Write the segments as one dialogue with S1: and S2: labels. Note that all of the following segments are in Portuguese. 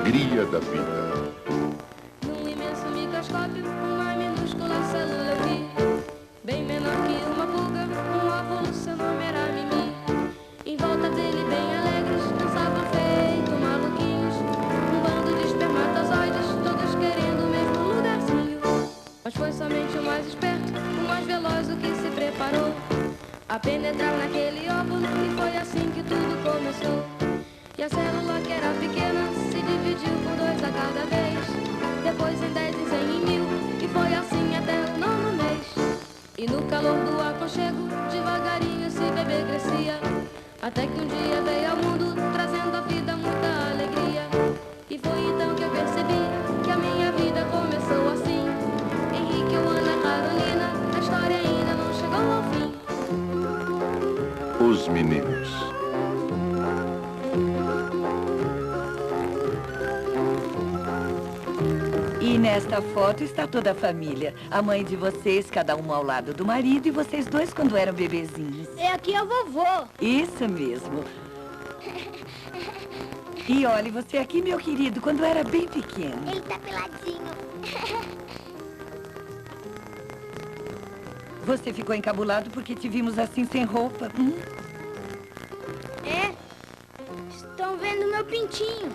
S1: alegria da vida.
S2: Num imenso microscópio, uma minúscula célula eu vi, bem menor que uma pulga, um óvulo, seu nome era Mimi. Em volta dele, bem alegres, dançavam feito maluquinhos, um bando de espermatozoides, todos querendo o mesmo lugarzinho. Mas foi somente o mais esperto, o mais veloz, o que se preparou a penetrar naquele óvulo, e foi assim que tudo começou. E a célula, que era pequena, se dividiu por 2 a cada vez, depois em 10, em 100, em 1000, e foi assim até o 9º mês. E no calor do aconchego, devagarinho esse bebê crescia, até que um dia veio ao mundo, trazendo à vida muita alegria. E foi então que eu percebi que a minha vida começou assim. Henrique, Ana, Carolina, a história ainda não chegou ao fim.
S1: Os meninos.
S3: E nesta foto está toda a família. A mãe de vocês, cada uma ao lado do marido, e vocês dois quando eram bebezinhos.
S4: É aqui a vovó.
S3: Isso mesmo. E olhe, você aqui, meu querido, quando era bem pequeno.
S4: Ele tá peladinho.
S3: Você ficou encabulado porque te vimos assim sem roupa.
S4: É. Estão vendo meu pintinho.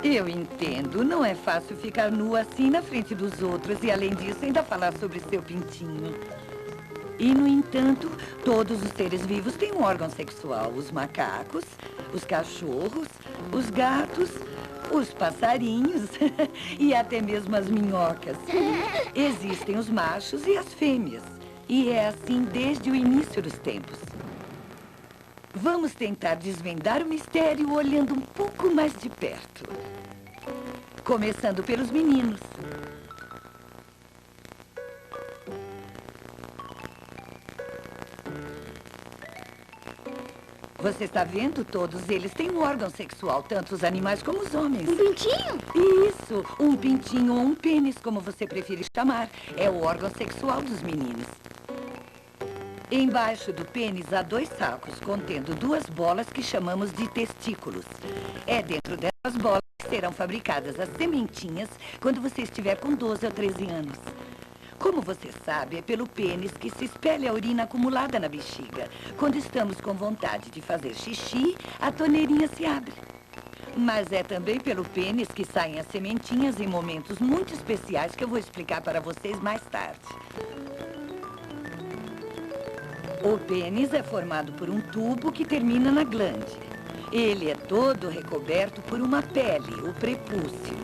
S3: Eu entendo. Não é fácil ficar nua assim na frente dos outros e, além disso, ainda falar sobre seu pintinho. E, no entanto, todos os seres vivos têm um órgão sexual. Os macacos, os cachorros, os gatos, os passarinhos e até mesmo as minhocas. Existem os machos e as fêmeas. E é assim desde o início dos tempos. Vamos tentar desvendar o mistério olhando um pouco mais de perto. Começando pelos meninos. Você está vendo? Todos eles têm um órgão sexual, tanto os animais como os homens.
S4: Um pintinho?
S3: Isso, um pintinho ou um pênis, como você preferir chamar. É o órgão sexual dos meninos. Embaixo do pênis há 2 sacos contendo 2 bolas que chamamos de testículos. É dentro dessas bolas que serão fabricadas as sementinhas quando você estiver com 12 ou 13 anos. Como você sabe, é pelo pênis que se espelha a urina acumulada na bexiga. Quando estamos com vontade de fazer xixi, a torneirinha se abre. Mas é também pelo pênis que saem as sementinhas em momentos muito especiais que eu vou explicar para vocês mais tarde. O pênis é formado por um tubo que termina na glande. Ele é todo recoberto por uma pele, o prepúcio.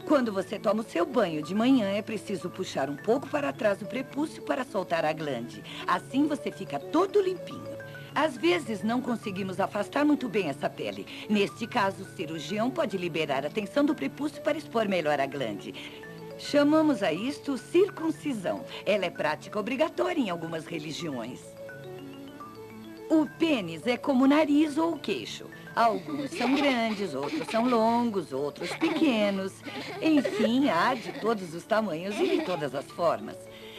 S3: Quando você toma o seu banho de manhã, é preciso puxar um pouco para trás o prepúcio para soltar a glande. Assim você fica todo limpinho. Às vezes não conseguimos afastar muito bem essa pele. Neste caso, o cirurgião pode liberar a tensão do prepúcio para expor melhor a glande. Chamamos a isto circuncisão. Ela é prática obrigatória em algumas religiões. O pênis é como o nariz ou o queixo. Alguns são grandes, outros são longos, outros pequenos. Enfim, há de todos os tamanhos e de todas as formas.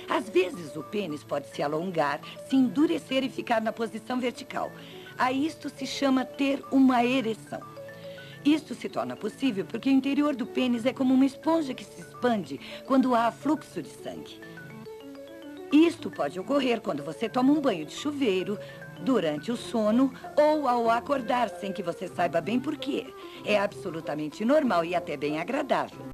S3: Às vezes, o pênis pode se alongar, se endurecer e ficar na posição vertical. A isto se chama ter uma ereção. Isto se torna possível porque o interior do pênis é como uma esponja que se expande quando há fluxo de sangue. Isto pode ocorrer quando você toma um banho de chuveiro, durante o sono ou ao acordar sem que você saiba bem por quê. É absolutamente normal e até bem agradável.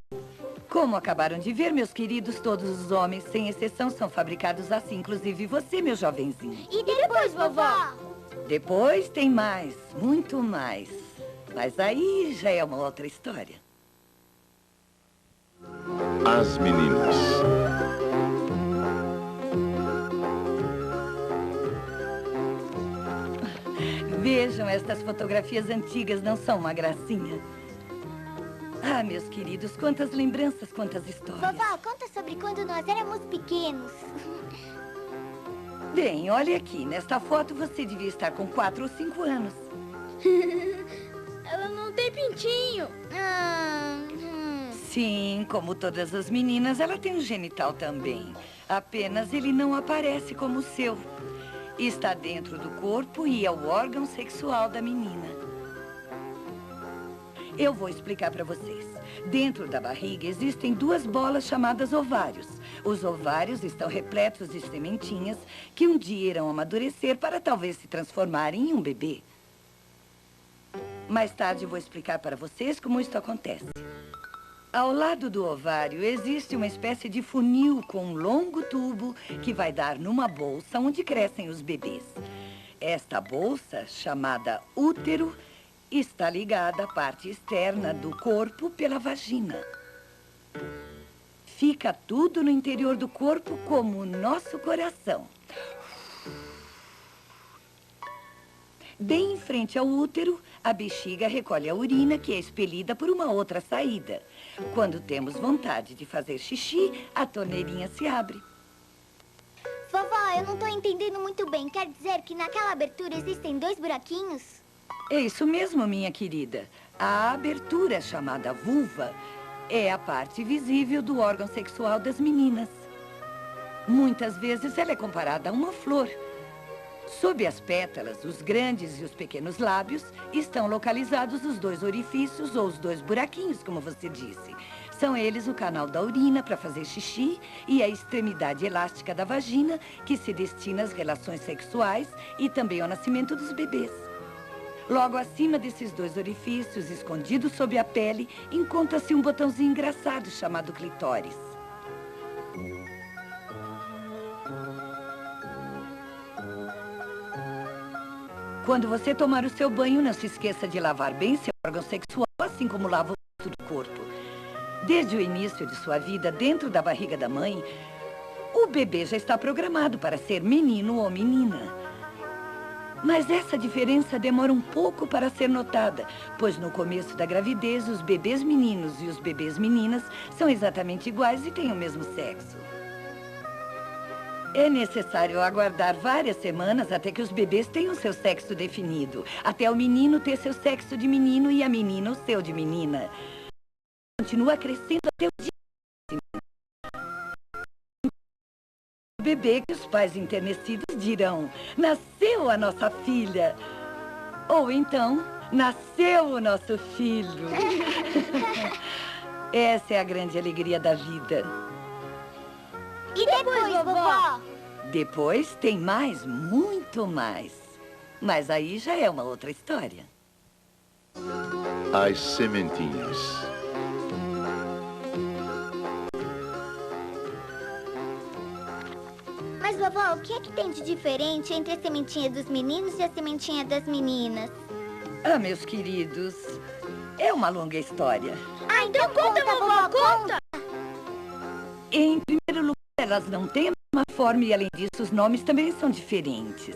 S3: Como acabaram de ver, meus queridos, todos os homens, sem exceção, são fabricados assim, inclusive você, meu jovenzinho.
S4: E depois, vovó?
S3: Depois tem mais, muito mais. Mas aí já é uma outra história.
S1: As meninas.
S3: Vejam, estas fotografias antigas não são uma gracinha? Ah, meus queridos, quantas lembranças, quantas histórias.
S4: Vovó, conta sobre quando nós éramos pequenos.
S3: Bem, olha aqui, nesta foto você devia estar com 4 ou 5 anos.
S4: Ela não tem pintinho.
S3: Sim, como todas as meninas, ela tem um genital também. Apenas ele não aparece como o seu. Está dentro do corpo e é o órgão sexual da menina. Eu vou explicar para vocês. Dentro da barriga existem duas bolas chamadas ovários. Os ovários estão repletos de sementinhas que um dia irão amadurecer para talvez se transformarem em um bebê. Mais tarde eu vou explicar para vocês como isso acontece. Ao lado do ovário existe uma espécie de funil com um longo tubo que vai dar numa bolsa onde crescem os bebês. Esta bolsa, chamada útero, está ligada à parte externa do corpo pela vagina. Fica tudo no interior do corpo como o nosso coração. Bem em frente ao útero, a bexiga recolhe a urina que é expelida por uma outra saída. Quando temos vontade de fazer xixi, a torneirinha se abre.
S4: Vovó, eu não tô entendendo muito bem. Quer dizer que naquela abertura existem 2 buraquinhos?
S3: É isso mesmo, minha querida. A abertura, chamada vulva, é a parte visível do órgão sexual das meninas. Muitas vezes ela é comparada a uma flor. Sob as pétalas, os grandes e os pequenos lábios, estão localizados os 2 orifícios ou os 2 buraquinhos, como você disse. São eles o canal da urina para fazer xixi e a extremidade elástica da vagina, que se destina às relações sexuais e também ao nascimento dos bebês. Logo acima desses 2 orifícios, escondido sob a pele, encontra-se um botãozinho engraçado chamado clitóris. Quando você tomar o seu banho, não se esqueça de lavar bem seu órgão sexual, assim como lava o resto do corpo. Desde o início de sua vida, dentro da barriga da mãe, o bebê já está programado para ser menino ou menina. Mas essa diferença demora um pouco para ser notada, pois no começo da gravidez, os bebês meninos e os bebês meninas são exatamente iguais e têm o mesmo sexo. É necessário aguardar várias semanas até que os bebês tenham seu sexo definido, até o menino ter seu sexo de menino e a menina o seu de menina. Continua crescendo até o dia. O bebê que os pais enternecidos dirão: nasceu a nossa filha. Ou então, nasceu o nosso filho. Essa é a grande alegria da vida.
S4: E depois, vovó?
S3: Depois tem mais, muito mais. Mas aí já é uma outra história.
S1: As sementinhas.
S4: Mas, vovó, o que é que tem de diferente entre a sementinha dos meninos e a sementinha das meninas?
S3: Ah, meus queridos, é uma longa história.
S4: Ah, então conta, vovó, conta!
S3: Em primeiro lugar, elas não têm a mesma forma e, além disso, os nomes também são diferentes.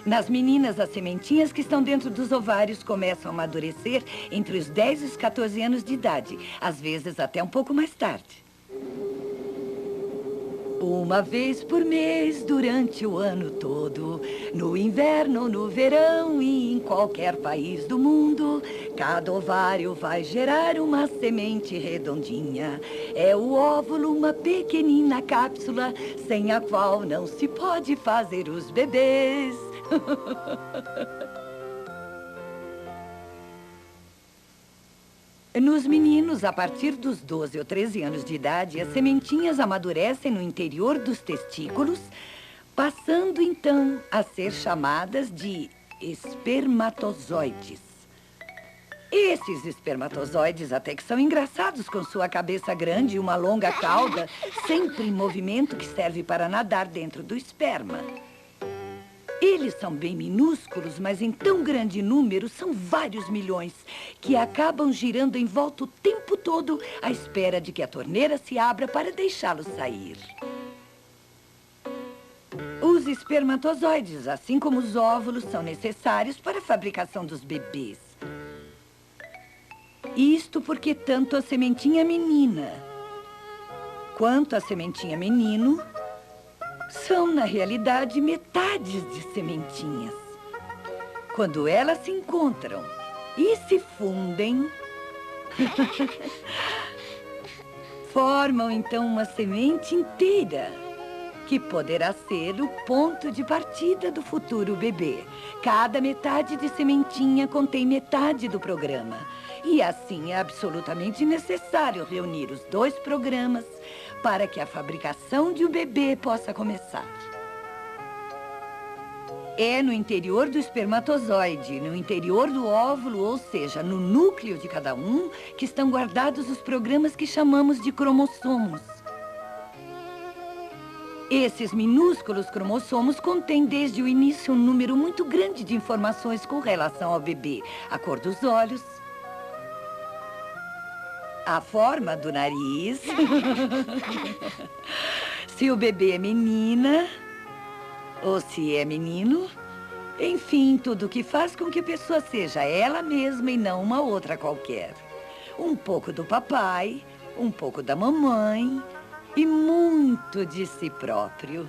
S3: Nas meninas, as sementinhas que estão dentro dos ovários começam a amadurecer entre os 10 e os 14 anos de idade, às vezes até um pouco mais tarde. Uma vez por mês, durante o ano todo, no inverno, no verão e em qualquer país do mundo, cada ovário vai gerar uma semente redondinha. É o óvulo, uma pequenina cápsula, sem a qual não se pode fazer os bebês. Nos meninos, a partir dos 12 ou 13 anos de idade, as sementinhas amadurecem no interior dos testículos, passando então a ser chamadas de espermatozoides. Esses espermatozoides até que são engraçados, com sua cabeça grande e uma longa cauda, sempre em movimento, que serve para nadar dentro do esperma. Eles são bem minúsculos, mas em tão grande número, são vários milhões, que acabam girando em volta o tempo todo, à espera de que a torneira se abra para deixá-los sair. Os espermatozoides, assim como os óvulos, são necessários para a fabricação dos bebês. Isto porque tanto a sementinha menina quanto a sementinha menino são, na realidade, metades de sementinhas. Quando elas se encontram e se fundem, formam, então, uma semente inteira. que poderá ser o ponto de partida do futuro bebê. Cada metade de sementinha contém metade do programa. E assim é absolutamente necessário reunir os 2 programas para que a fabricação de um bebê possa começar. É no interior do espermatozoide, no interior do óvulo, ou seja, no núcleo de cada um, que estão guardados os programas que chamamos de cromossomos. Esses minúsculos cromossomos contêm desde o início um número muito grande de informações com relação ao bebê. A cor dos olhos, a forma do nariz, se o bebê é menina ou se é menino. Enfim, tudo que faz com que a pessoa seja ela mesma e não uma outra qualquer. Um pouco do papai, um pouco da mamãe e muito de si próprio.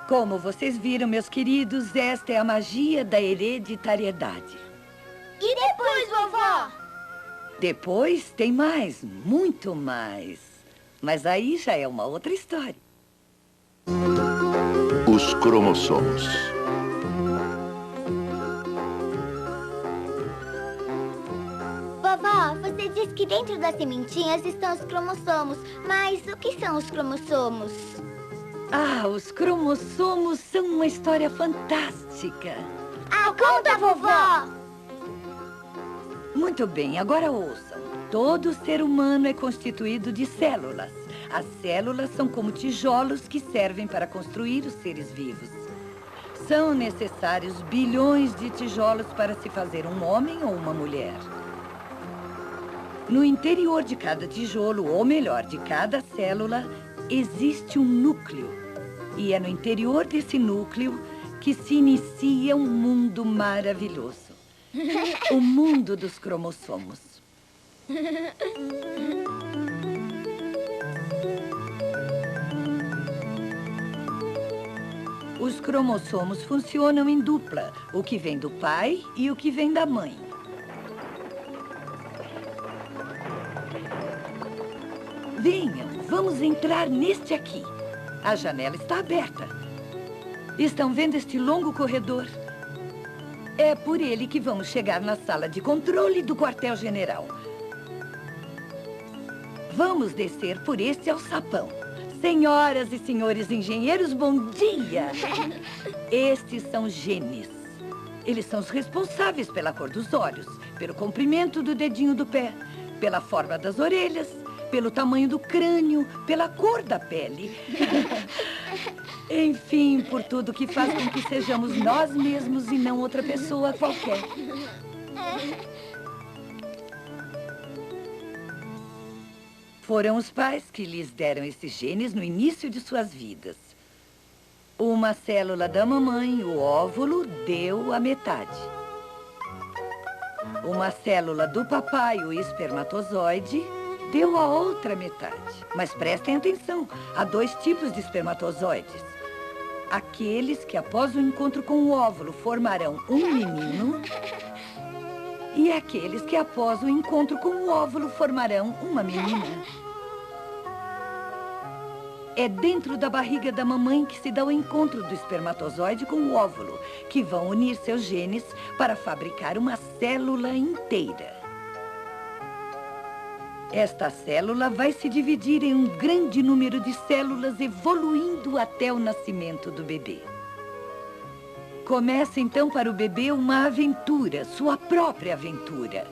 S3: Como vocês viram, meus queridos, esta é a magia da hereditariedade.
S4: E depois, vovó?
S3: Depois tem mais, muito mais. Mas aí já é uma outra história.
S1: Os cromossomos.
S4: Vovó, você disse que dentro das sementinhas estão os cromossomos. Mas o que são os cromossomos?
S3: Ah, os cromossomos são uma história fantástica.
S4: Ah, conta, vovó!
S3: Muito bem, agora ouçam. Todo ser humano é constituído de células. As células são como tijolos que servem para construir os seres vivos. São necessários bilhões de tijolos para se fazer um homem ou uma mulher. No interior de cada tijolo, ou melhor, de cada célula, existe um núcleo. E é no interior desse núcleo que se inicia um mundo maravilhoso. O mundo dos cromossomos. Os cromossomos funcionam em dupla, o que vem do pai e o que vem da mãe. Venham, vamos entrar neste aqui. A janela está aberta. Estão vendo este longo corredor? É por ele que vamos chegar na sala de controle do quartel-general. Vamos descer por este alçapão. Senhoras e senhores engenheiros, bom dia! Estes são genes. Eles são os responsáveis pela cor dos olhos, pelo comprimento do dedinho do pé, pela forma das orelhas, pelo tamanho do crânio, pela cor da pele. Enfim, por tudo que faz com que sejamos nós mesmos e não outra pessoa qualquer. Foram os pais que lhes deram esses genes no início de suas vidas. Uma célula da mamãe, o óvulo, deu a metade. Uma célula do papai, o espermatozoide, deu a outra metade. Mas prestem atenção, há 2 tipos de espermatozoides. Aqueles que, após o encontro com o óvulo, formarão um menino. E aqueles que, após o encontro com o óvulo, formarão uma menina. É dentro da barriga da mamãe que se dá o encontro do espermatozoide com o óvulo, que vão unir seus genes para fabricar uma célula inteira. Esta célula vai se dividir em um grande número de células, evoluindo até o nascimento do bebê. Começa então para o bebê uma aventura, sua própria aventura.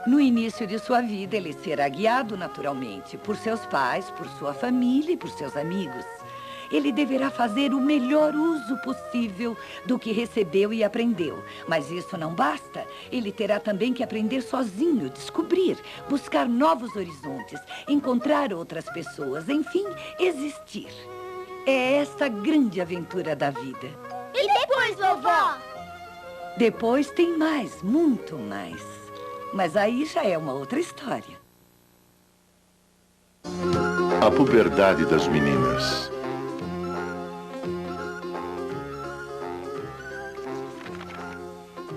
S3: No início de sua vida, ele será guiado naturalmente por seus pais, por sua família e por seus amigos. Ele deverá fazer o melhor uso possível do que recebeu e aprendeu. Mas isso não basta. Ele terá também que aprender sozinho, descobrir, buscar novos horizontes, encontrar outras pessoas, enfim, existir. É essa a grande aventura da vida.
S4: E depois, vovó?
S3: Depois tem mais, muito mais. Mas aí já é uma outra história.
S1: A puberdade das meninas.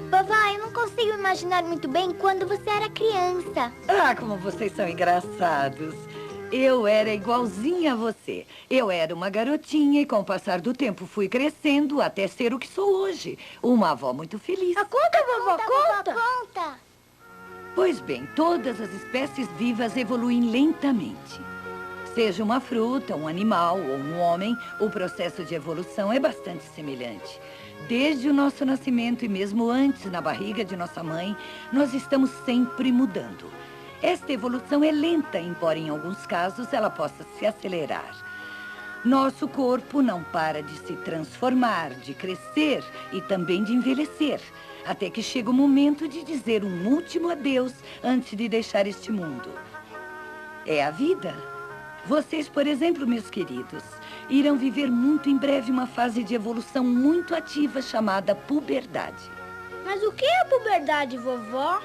S4: Vovó, eu não consigo imaginar muito bem quando você era criança.
S3: Ah, como vocês são engraçados. Eu era igualzinha a você. Eu era uma garotinha e com o passar do tempo fui crescendo até ser o que sou hoje. Uma avó muito feliz.
S4: Conta, vovó, conta.
S3: Pois bem, todas as espécies vivas evoluem lentamente. Seja uma fruta, um animal ou um homem, o processo de evolução é bastante semelhante. Desde o nosso nascimento e mesmo antes, na barriga de nossa mãe, nós estamos sempre mudando. Esta evolução é lenta, embora em alguns casos ela possa se acelerar. Nosso corpo não para de se transformar, de crescer e também de envelhecer, até que chega o momento de dizer um último adeus antes de deixar este mundo. É a vida. Vocês, por exemplo, meus queridos, irão viver muito em breve uma fase de evolução muito ativa chamada puberdade.
S5: Mas o que é a puberdade, vovó?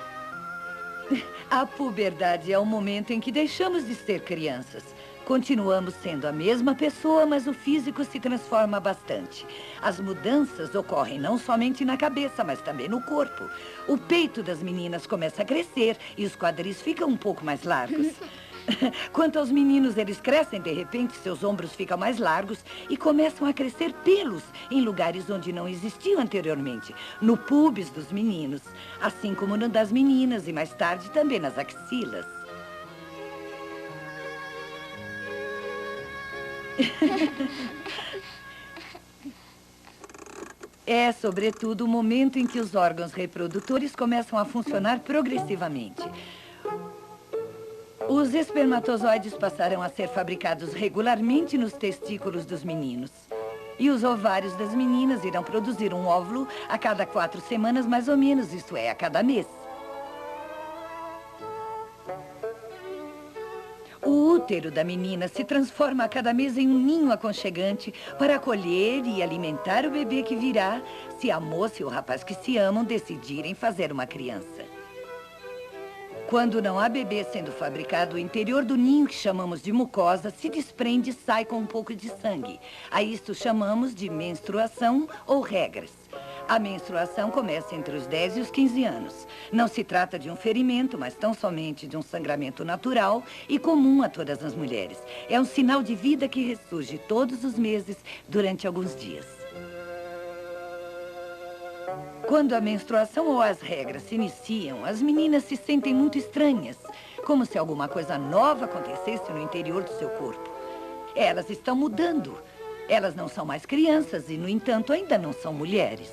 S3: A puberdade é o momento em que deixamos de ser crianças. Continuamos sendo a mesma pessoa, mas o físico se transforma bastante. As mudanças ocorrem não somente na cabeça, mas também no corpo. O peito das meninas começa a crescer e os quadris ficam um pouco mais largos. Quanto aos meninos, eles crescem de repente, seus ombros ficam mais largos e começam a crescer pelos em lugares onde não existiam anteriormente. No pubis dos meninos, assim como no das meninas e mais tarde também nas axilas. É, sobretudo, o momento em que os órgãos reprodutores começam a funcionar progressivamente. Os espermatozoides passarão a ser fabricados regularmente nos testículos dos meninos. E os ovários das meninas irão produzir um óvulo a cada 4 semanas, mais ou menos, isto é, a cada mês. O útero da menina se transforma a cada mês em um ninho aconchegante para acolher e alimentar o bebê que virá se a moça e o rapaz que se amam decidirem fazer uma criança. Quando não há bebê sendo fabricado, o interior do ninho, que chamamos de mucosa, se desprende e sai com um pouco de sangue. A isto chamamos de menstruação ou regras. A menstruação começa entre os 10 e os 15 anos. Não se trata de um ferimento, mas tão somente de um sangramento natural e comum a todas as mulheres. É um sinal de vida que ressurge todos os meses durante alguns dias. Quando a menstruação ou as regras se iniciam, as meninas se sentem muito estranhas, como se alguma coisa nova acontecesse no interior do seu corpo. Elas estão mudando. Elas não são mais crianças e, no entanto, ainda não são mulheres.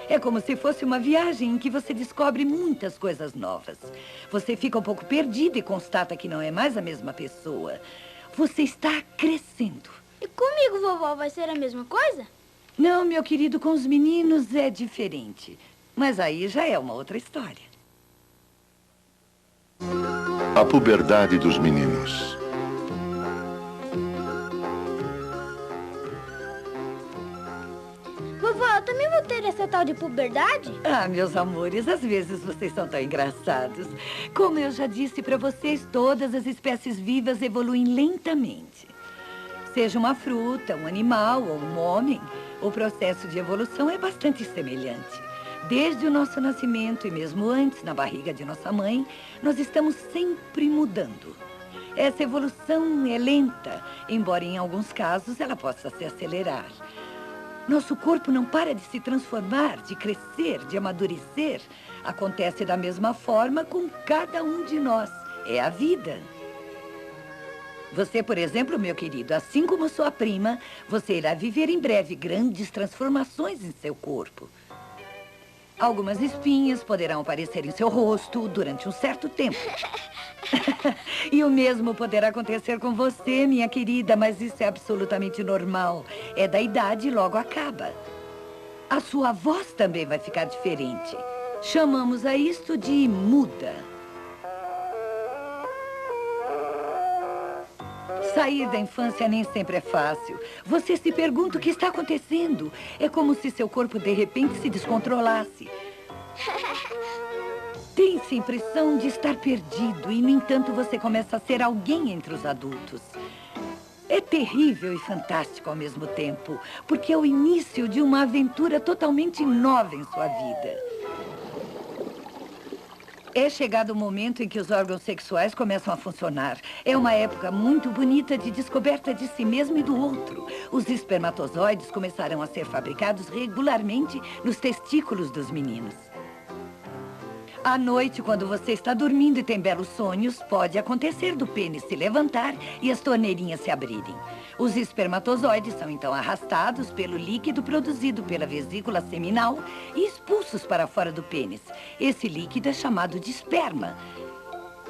S3: É como se fosse uma viagem em que você descobre muitas coisas novas. Você fica um pouco perdida e constata que não é mais a mesma pessoa. Você está crescendo.
S5: E comigo, vovó, vai ser a mesma coisa?
S3: Não, meu querido, com os meninos é diferente. Mas aí já é uma outra história.
S1: A puberdade dos meninos.
S5: Vovó, eu também vou ter essa tal de puberdade?
S3: Ah, meus amores, às vezes vocês são tão engraçados. Como eu já disse para vocês, todas as espécies vivas evoluem lentamente. Seja uma fruta, um animal ou um homem, o processo de evolução é bastante semelhante. Desde o nosso nascimento e mesmo antes, na barriga de nossa mãe, nós estamos sempre mudando. Essa evolução é lenta, embora em alguns casos ela possa se acelerar. Nosso corpo não para de se transformar, de crescer, de amadurecer. Acontece da mesma forma com cada um de nós. É a vida. Você, por exemplo, meu querido, assim como sua prima, você irá viver em breve grandes transformações em seu corpo. Algumas espinhas poderão aparecer em seu rosto durante um certo tempo. E o mesmo poderá acontecer com você, minha querida, mas isso é absolutamente normal. É da idade e logo acaba. A sua voz também vai ficar diferente. Chamamos a isto de muda. Sair da infância nem sempre é fácil. Você se pergunta o que está acontecendo. É como se seu corpo de repente se descontrolasse. Tem-se a impressão de estar perdido e, no entanto, você começa a ser alguém entre os adultos. É terrível e fantástico ao mesmo tempo, porque é o início de uma aventura totalmente nova em sua vida. É chegado o momento em que os órgãos sexuais começam a funcionar. É uma época muito bonita de descoberta de si mesmo e do outro. Os espermatozoides começarão a ser fabricados regularmente nos testículos dos meninos. À noite, quando você está dormindo e tem belos sonhos, pode acontecer do pênis se levantar e as torneirinhas se abrirem. Os espermatozoides são então arrastados pelo líquido produzido pela vesícula seminal e expulsos para fora do pênis. Esse líquido é chamado de esperma.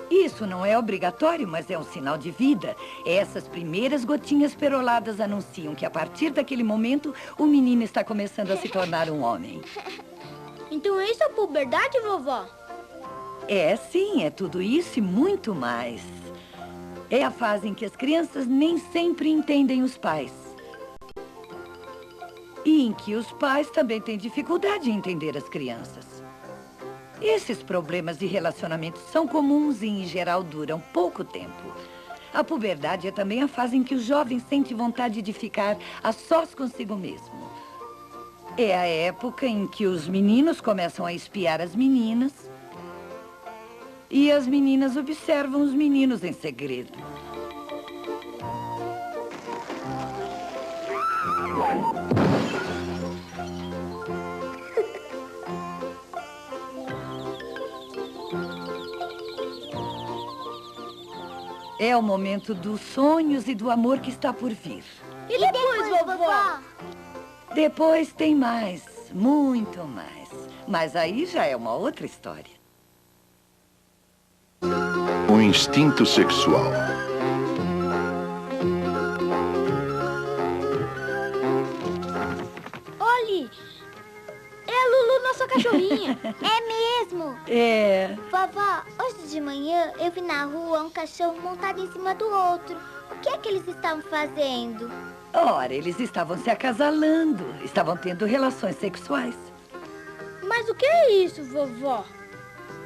S3: Isso não é obrigatório, mas é um sinal de vida. Essas primeiras gotinhas peroladas anunciam que, a partir daquele momento, o menino está começando a se tornar um homem.
S5: Então isso é a puberdade, vovó?
S3: É, sim, é tudo isso e muito mais. É a fase em que as crianças nem sempre entendem os pais. E em que os pais também têm dificuldade em entender as crianças. Esses problemas de relacionamento são comuns e, em geral, duram pouco tempo. A puberdade é também a fase em que o jovem sente vontade de ficar a sós consigo mesmo. É a época em que os meninos começam a espiar as meninas e as meninas observam os meninos em segredo. É o momento dos sonhos e do amor que está por vir.
S5: E depois, vovó?
S3: Depois tem mais, muito mais. Mas aí já é uma outra história.
S1: O instinto sexual.
S5: Olhe, é a Lulu, nossa cachorrinha.
S4: É mesmo?
S3: É...
S4: Vovó, hoje de manhã eu vi na rua um cachorro montado em cima do outro. O que é que eles estavam fazendo?
S3: Ora, eles estavam se acasalando, estavam tendo relações sexuais.
S5: Mas o que é isso, vovó?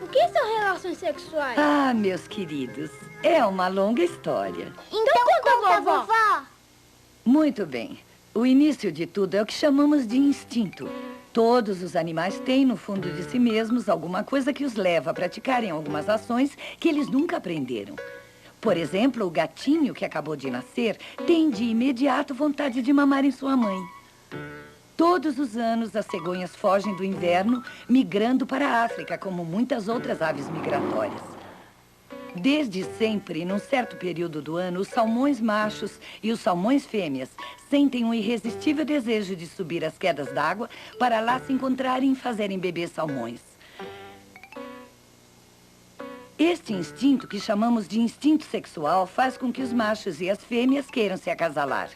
S5: O que são relações sexuais?
S3: Ah, meus queridos, é uma longa história.
S4: Então conta, vovó.
S3: Muito bem. O início de tudo é o que chamamos de instinto. Todos os animais têm no fundo de si mesmos alguma coisa que os leva a praticarem algumas ações que eles nunca aprenderam. Por exemplo, o gatinho que acabou de nascer tem de imediato vontade de mamar em sua mãe. Todos os anos, as cegonhas fogem do inverno, migrando para a África, como muitas outras aves migratórias. Desde sempre, num certo período do ano, os salmões machos e os salmões fêmeas sentem um irresistível desejo de subir as quedas d'água para lá se encontrarem e fazerem bebês salmões. Este instinto, que chamamos de instinto sexual, faz com que os machos e as fêmeas queiram se acasalar.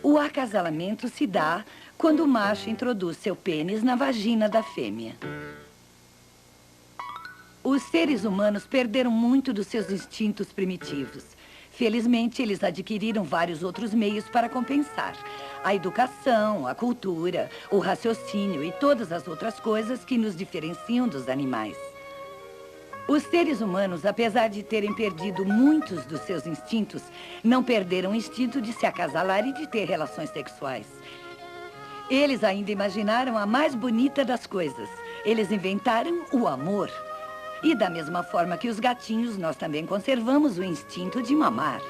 S3: O acasalamento se dá quando o macho introduz seu pênis na vagina da fêmea. Os seres humanos perderam muito dos seus instintos primitivos. Felizmente, eles adquiriram vários outros meios para compensar. A educação, a cultura, o raciocínio e todas as outras coisas que nos diferenciam dos animais. Os seres humanos, apesar de terem perdido muitos dos seus instintos, não perderam o instinto de se acasalar e de ter relações sexuais. Eles ainda imaginaram a mais bonita das coisas. Eles inventaram o amor. E da mesma forma que os gatinhos, nós também conservamos o instinto de mamar.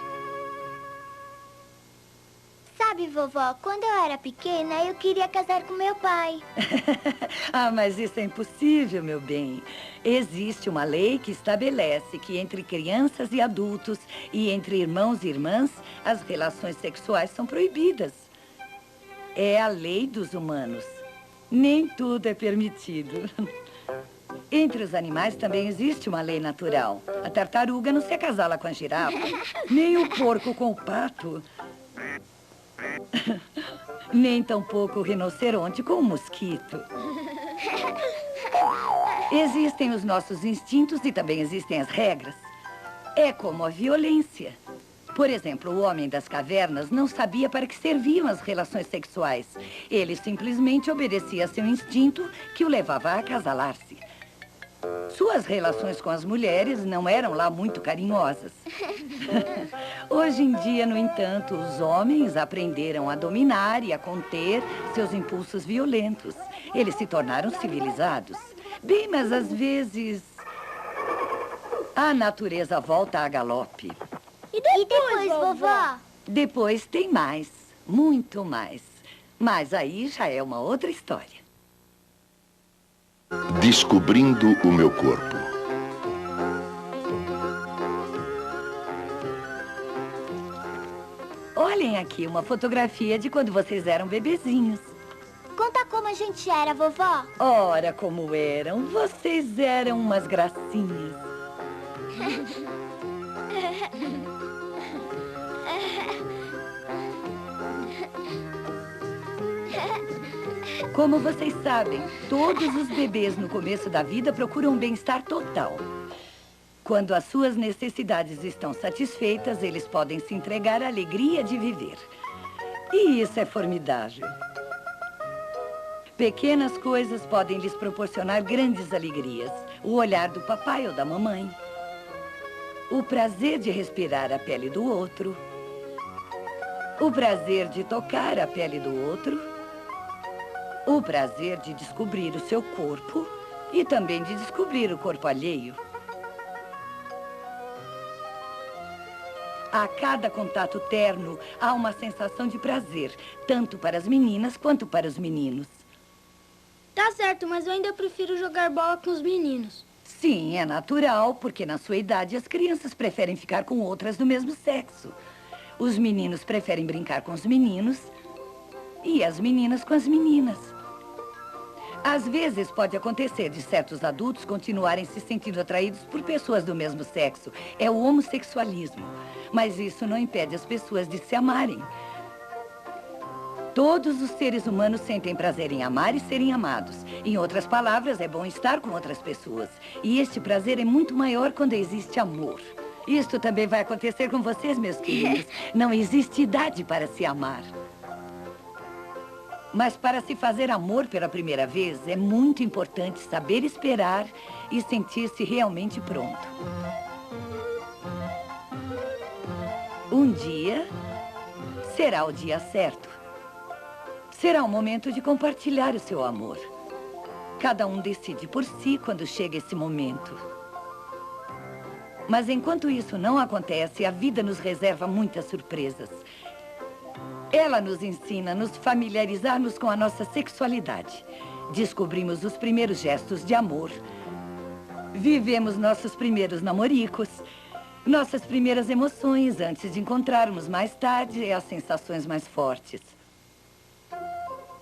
S4: Sabe, vovó, quando eu era pequena, eu queria casar com meu pai.
S3: Ah, mas isso é impossível, meu bem. Existe uma lei que estabelece que entre crianças e adultos e entre irmãos e irmãs, as relações sexuais são proibidas. É a lei dos humanos. Nem tudo é permitido. Entre os animais também existe uma lei natural. A tartaruga não se acasala com a girafa, nem o porco com o pato. Nem tampouco o rinoceronte com o mosquito. Existem os nossos instintos e também existem as regras. É como a violência. Por exemplo, o homem das cavernas não sabia para que serviam as relações sexuais. Ele simplesmente obedecia a seu instinto que o levava a acasalar-se. Suas relações com as mulheres não eram lá muito carinhosas. Hoje em dia, no entanto, os homens aprenderam a dominar e a conter seus impulsos violentos. Eles se tornaram civilizados. Bem, mas às vezes A natureza volta a galope.
S5: E
S4: E
S5: depois,
S4: depois, vovó?
S3: Depois tem mais, muito mais. Mas aí já é uma outra história.
S1: Descobrindo o meu corpo.
S3: Olhem aqui uma fotografia de quando vocês eram bebezinhos.
S4: Conta como a gente era, vovó.
S3: Ora, como eram. Vocês eram umas gracinhas. Como vocês sabem, todos os bebês no começo da vida procuram um bem-estar total. Quando as suas necessidades estão satisfeitas, eles podem se entregar à alegria de viver. E isso é formidável. Pequenas coisas podem lhes proporcionar grandes alegrias. O olhar do papai ou da mamãe. O prazer de respirar a pele do outro. O prazer de tocar a pele do outro. O prazer de descobrir o seu corpo e também de descobrir o corpo alheio. A cada contato terno, há uma sensação de prazer, tanto para as meninas quanto para os meninos.
S5: Tá certo, mas eu ainda prefiro jogar bola com os meninos.
S3: Sim, é natural, porque na sua idade as crianças preferem ficar com outras do mesmo sexo. Os meninos preferem brincar com os meninos e as meninas com as meninas. Às vezes pode acontecer de certos adultos continuarem se sentindo atraídos por pessoas do mesmo sexo. É o homossexualismo. Mas isso não impede as pessoas de se amarem. Todos os seres humanos sentem prazer em amar e serem amados. Em outras palavras, é bom estar com outras pessoas. E este prazer é muito maior quando existe amor. Isto também vai acontecer com vocês, meus queridos. Não existe idade para se amar. Mas para se fazer amor pela primeira vez, é muito importante saber esperar e sentir-se realmente pronto. Um dia será o dia certo. Será o momento de compartilhar o seu amor. Cada um decide por si quando chega esse momento. Mas enquanto isso não acontece, a vida nos reserva muitas surpresas. Ela nos ensina a nos familiarizarmos com a nossa sexualidade. Descobrimos os primeiros gestos de amor. Vivemos nossos primeiros namoricos. Nossas primeiras emoções antes de encontrarmos mais tarde as sensações mais fortes.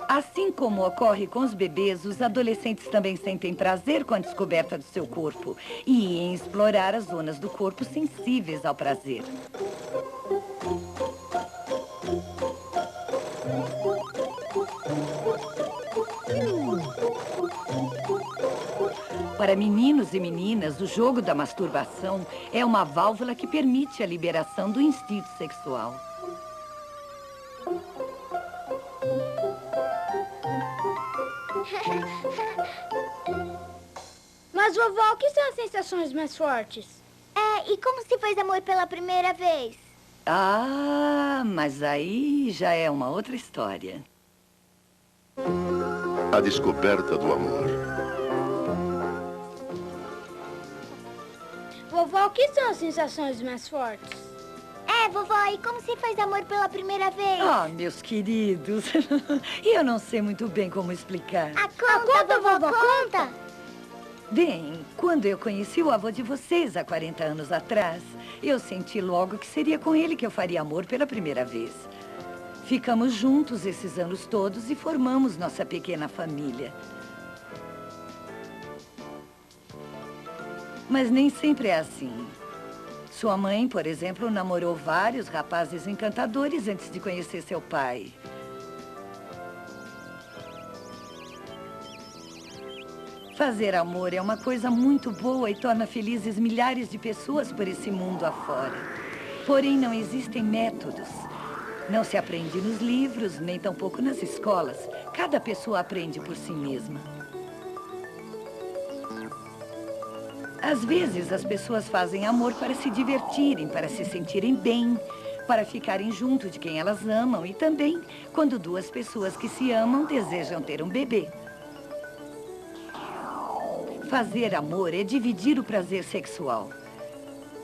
S3: Assim como ocorre com os bebês, os adolescentes também sentem prazer com a descoberta do seu corpo e em explorar as zonas do corpo sensíveis ao prazer. Para meninos e meninas, o jogo da masturbação é uma válvula que permite a liberação do instinto sexual.
S5: Mas, vovó, o que são as sensações mais fortes?
S4: E como se faz amor pela primeira vez?
S3: Ah, mas aí já é uma outra história.
S1: A descoberta do amor.
S5: Vovó, o que são as sensações mais fortes?
S4: Vovó, e como se faz amor pela primeira vez?
S3: Ah, meus queridos, eu não sei muito bem como explicar.
S4: Conta, vovó, conta!
S3: Bem, quando eu conheci o avô de vocês há 40 anos atrás, eu senti logo que seria com ele que eu faria amor pela primeira vez. Ficamos juntos esses anos todos e formamos nossa pequena família. Mas nem sempre é assim. Sua mãe, por exemplo, namorou vários rapazes encantadores antes de conhecer seu pai. Fazer amor é uma coisa muito boa e torna felizes milhares de pessoas por esse mundo afora. Porém, não existem métodos. Não se aprende nos livros, nem tampouco nas escolas. Cada pessoa aprende por si mesma. Às vezes, as pessoas fazem amor para se divertirem, para se sentirem bem, para ficarem junto de quem elas amam e também quando duas pessoas que se amam desejam ter um bebê. Fazer amor é dividir o prazer sexual.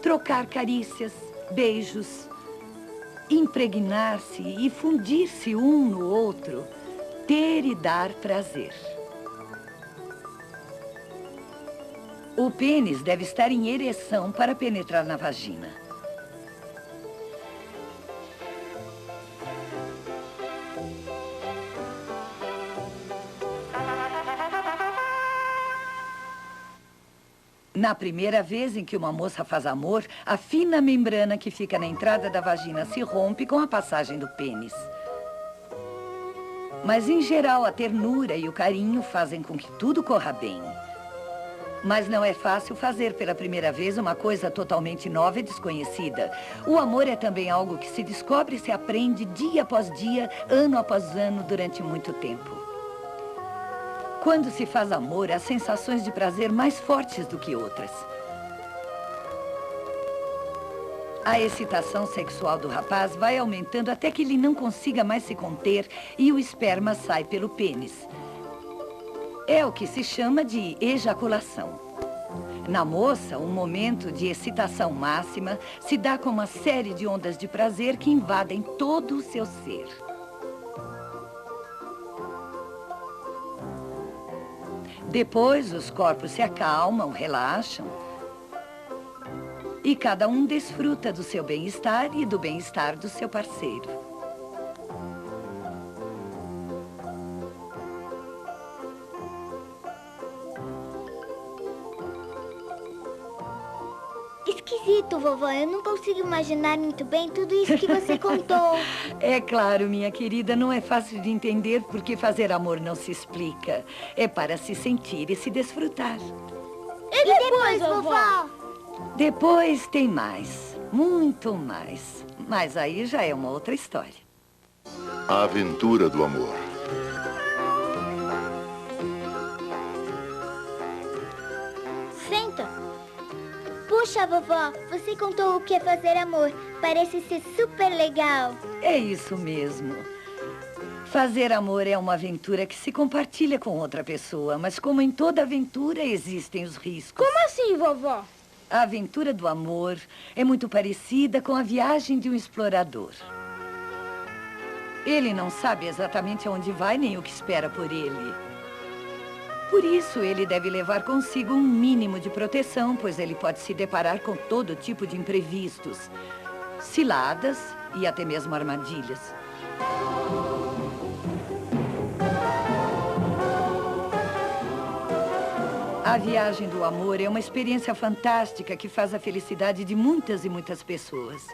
S3: trocar carícias, beijos, impregnar-se e fundir-se um no outro, ter e dar prazer. O pênis deve estar em ereção para penetrar na vagina. Na primeira vez em que uma moça faz amor, a fina membrana que fica na entrada da vagina se rompe com a passagem do pênis. Mas, em geral, a ternura e o carinho fazem com que tudo corra bem. Mas não é fácil fazer pela primeira vez uma coisa totalmente nova e desconhecida. O amor é também algo que se descobre e se aprende dia após dia, ano após ano, durante muito tempo. Quando se faz amor, há sensações de prazer mais fortes do que outras. A excitação sexual do rapaz vai aumentando até que ele não consiga mais se conter e o esperma sai pelo pênis. É o que se chama de ejaculação. Na moça, um momento de excitação máxima se dá com uma série de ondas de prazer que invadem todo o seu ser. Depois, os corpos se acalmam, relaxam. E cada um desfruta do seu bem-estar e do bem-estar do seu parceiro.
S4: Esquisito, vovó. Eu não consigo imaginar muito bem tudo isso que você contou.
S3: É claro, minha querida, não é fácil de entender porque fazer amor não se explica. É para se sentir e se desfrutar.
S5: E depois,
S4: vovó?
S3: Depois tem mais, muito mais. Mas aí já é uma outra história.
S1: A aventura do amor.
S4: Senta. Puxa, vovó, você contou o que é fazer amor. Parece ser super legal.
S3: É isso mesmo. Fazer amor é uma aventura que se compartilha com outra pessoa, mas como em toda aventura existem os riscos.
S5: Como assim, vovó?
S3: A aventura do amor é muito parecida com a viagem de um explorador. Ele não sabe exatamente aonde vai nem o que espera por ele. Por isso, ele deve levar consigo um mínimo de proteção, pois ele pode se deparar com todo tipo de imprevistos, ciladas e até mesmo armadilhas. A viagem do amor é uma experiência fantástica que faz a felicidade de muitas e muitas pessoas.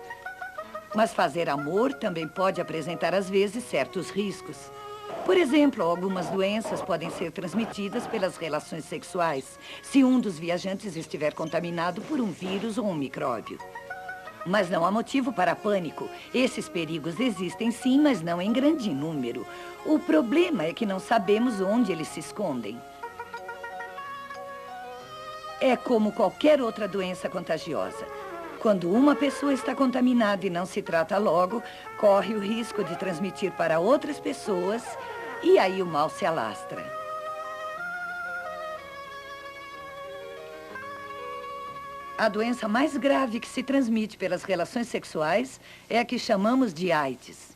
S3: Mas fazer amor também pode apresentar, às vezes, certos riscos. Por exemplo, algumas doenças podem ser transmitidas pelas relações sexuais, se um dos viajantes estiver contaminado por um vírus ou um micróbio. Mas não há motivo para pânico. Esses perigos existem sim, mas não em grande número. O problema é que não sabemos onde eles se escondem. É como qualquer outra doença contagiosa. Quando uma pessoa está contaminada e não se trata logo, corre o risco de transmitir para outras pessoas e aí o mal se alastra. A doença mais grave que se transmite pelas relações sexuais é a que chamamos de AIDS.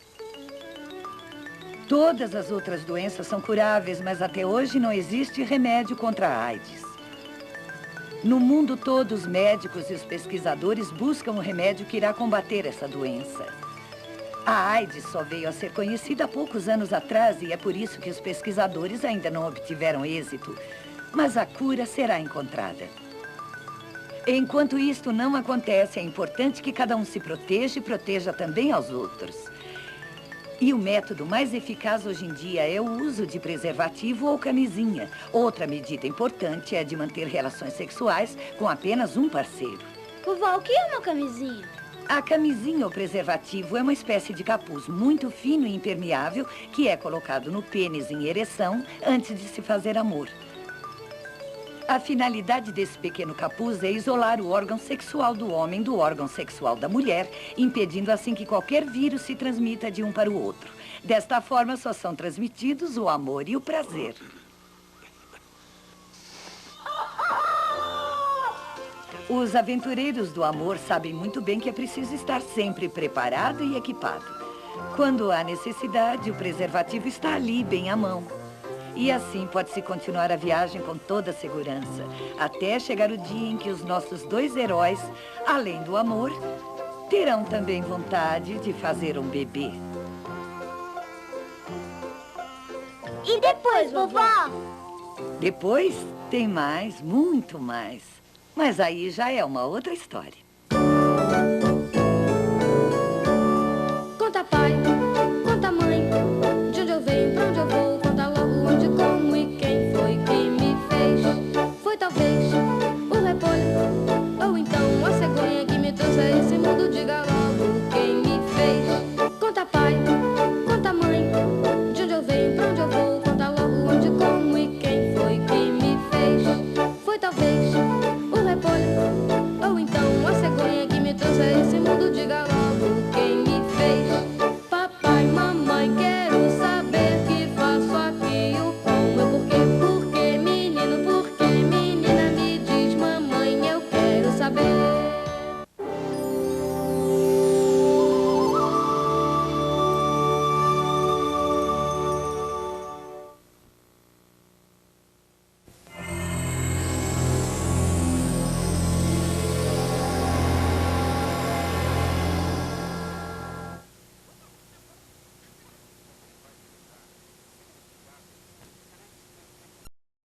S3: Todas as outras doenças são curáveis, mas até hoje não existe remédio contra a AIDS. No mundo todo, os médicos e os pesquisadores buscam um remédio que irá combater essa doença. A AIDS só veio a ser conhecida há poucos anos atrás e é por isso que os pesquisadores ainda não obtiveram êxito. Mas a cura será encontrada. Enquanto isto não acontece, é importante que cada um se proteja e proteja também aos outros. E o método mais eficaz hoje em dia é o uso de preservativo ou camisinha. Outra medida importante é de manter relações sexuais com apenas um parceiro.
S5: Vovó, o que é uma camisinha?
S3: A camisinha ou preservativo é uma espécie de capuz muito fino e impermeável que é colocado no pênis em ereção antes de se fazer amor. A finalidade desse pequeno capuz é isolar o órgão sexual do homem do órgão sexual da mulher, impedindo assim que qualquer vírus se transmita de um para o outro. Desta forma, só são transmitidos o amor e o prazer. Os aventureiros do amor sabem muito bem que é preciso estar sempre preparado e equipado. Quando há necessidade, o preservativo está ali, bem à mão. E assim pode-se continuar a viagem com toda a segurança, até chegar o dia em que os nossos dois heróis, além do amor, terão também vontade de fazer um bebê.
S4: E depois, vovó?
S3: Depois, tem mais, muito mais. Mas aí já é uma outra história.
S2: Conta pai, conta mãe, de onde eu venho, pra onde eu vou, conta logo onde, como e quem foi que me fez. Foi talvez o repolho, ou então a cegonha que me trouxe a esse mundo, diga logo quem me fez. Conta pai, conta mãe, de onde eu venho, pra onde eu vou, conta logo onde, como e quem foi que me fez. Foi talvez o repolho, ou então a cegonha que me trouxe a esse mundo, diga logo quem me fez. Papai, mamãe, quero saber que faço aqui, o como, o porquê, porquê, menino, porquê, menina, me diz, mamãe, eu quero saber.